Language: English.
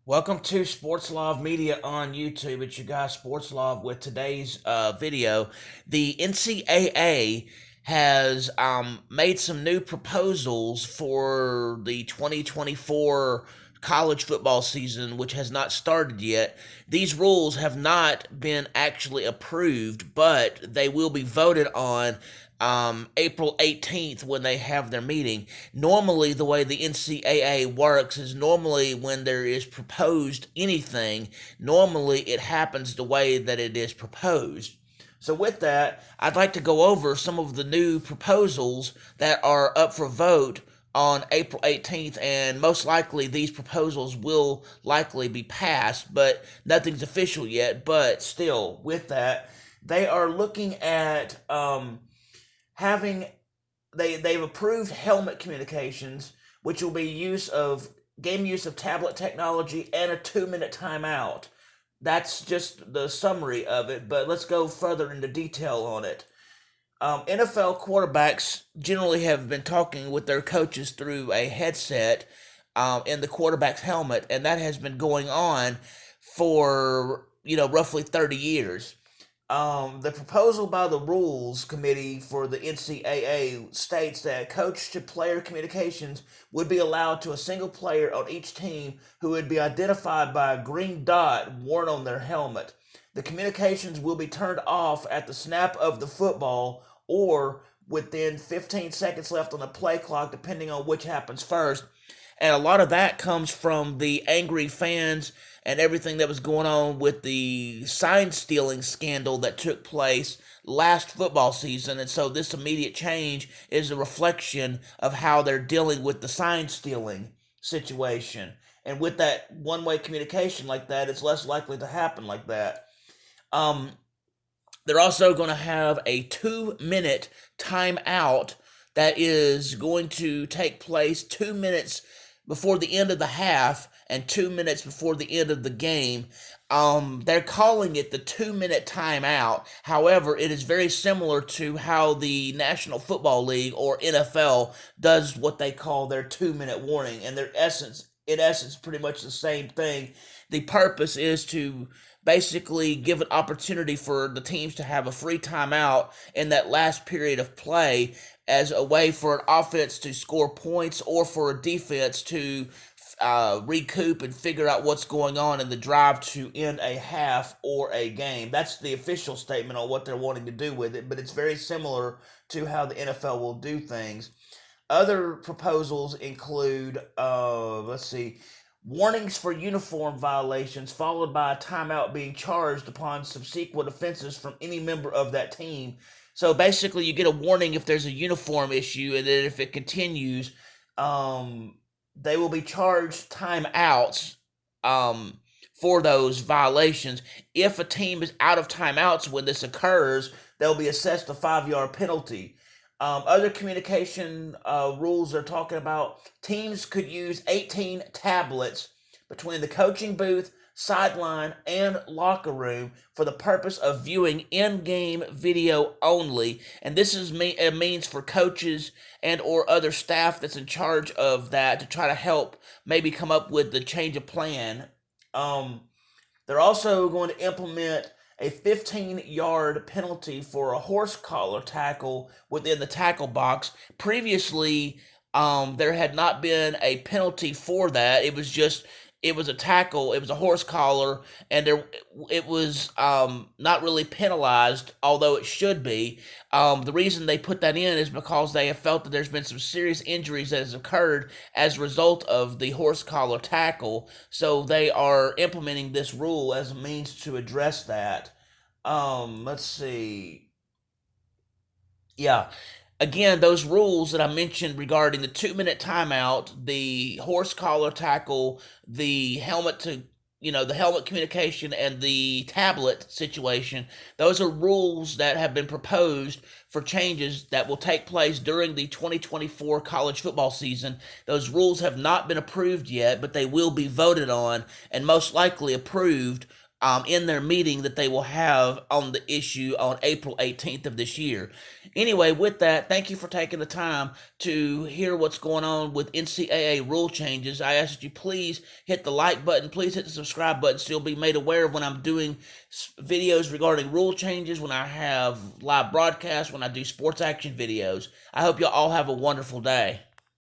Welcome to Sports Love Media on YouTube. It's your guy Sports Love with today's video. The NCAA has made some new proposals for the 2024 college football season, which has not started yet. These rules have not been actually approved, but they will be voted on April 18th when they have their meeting. Normally, the way the NCAA works is normally when there is proposed anything, normally it happens the way that it is proposed. So, with that, I'd like to go over some of the new proposals that are up for vote on April 18th, and most likely these proposals will likely be passed, but nothing's official yet. But still, with that, they are looking at having they've approved helmet communications, which will be game use of tablet technology and a 2-minute timeout. That's just the summary of it, but let's go further into detail on it. NFL quarterbacks generally have been talking with their coaches through a headset in the quarterback's helmet, and that has been going on for roughly 30 years. The proposal by the Rules Committee for the NCAA states that coach to player communications would be allowed to a single player on each team who would be identified by a green dot worn on their helmet. The communications will be turned off at the snap of the football or within 15 seconds left on the play clock, depending on which happens first. And a lot of that comes from the angry fans and everything that was going on with the sign stealing scandal that took place last football season. And so this immediate change is a reflection of how they're dealing with the sign stealing situation. And with that one way communication like that, it's less likely to happen like that. Um, they're also going to have a 2-minute timeout that is going to take place 2 minutes before the end of the half and 2 minutes before the end of the game. They're calling it the 2-minute timeout. However, it is very similar to how the National Football League or NFL does what they call their 2-minute warning, and in essence, pretty much the same thing. The purpose is to basically give an opportunity for the teams to have a free timeout in that last period of play as a way for an offense to score points or for a defense to recoup and figure out what's going on in the drive to end a half or a game. That's the official statement on what they're wanting to do with it, but it's very similar to how the NFL will do things. Other proposals include, warnings for uniform violations, followed by a timeout being charged upon subsequent offenses from any member of that team. So basically, you get a warning if there's a uniform issue, and then if it continues, they will be charged timeouts for those violations. If a team is out of timeouts when this occurs, they'll be assessed a 5-yard penalty. Other communication rules are talking about teams could use 18 tablets between the coaching booth, sideline, and locker room for the purpose of viewing in-game video only. And this is a means for coaches and or other staff that's in charge of that to try to help maybe come up with the change of plan. They're also going to implement a 15-yard penalty for a horse collar tackle within the tackle box. Previously, there had not been a penalty for that. It was a tackle, it was a horse collar, and it was not really penalized, although it should be. The reason they put that in is because they have felt that there's been some serious injuries that has occurred as a result of the horse collar tackle, so they are implementing this rule as a means to address that. Let's see. Yeah, again, those rules that I mentioned regarding the 2-minute timeout, the horse collar tackle, the the helmet communication, and the tablet situation, those are rules that have been proposed for changes that will take place during the 2024 college football season. Those rules have not been approved yet, but they will be voted on and most likely approved in their meeting that they will have on the issue on April 18th of this year. Anyway, with that, thank you for taking the time to hear what's going on with NCAA rule changes. I ask that you please hit the like button, please hit the subscribe button so you'll be made aware of when I'm doing videos regarding rule changes, when I have live broadcasts, when I do sports action videos. I hope you all have a wonderful day.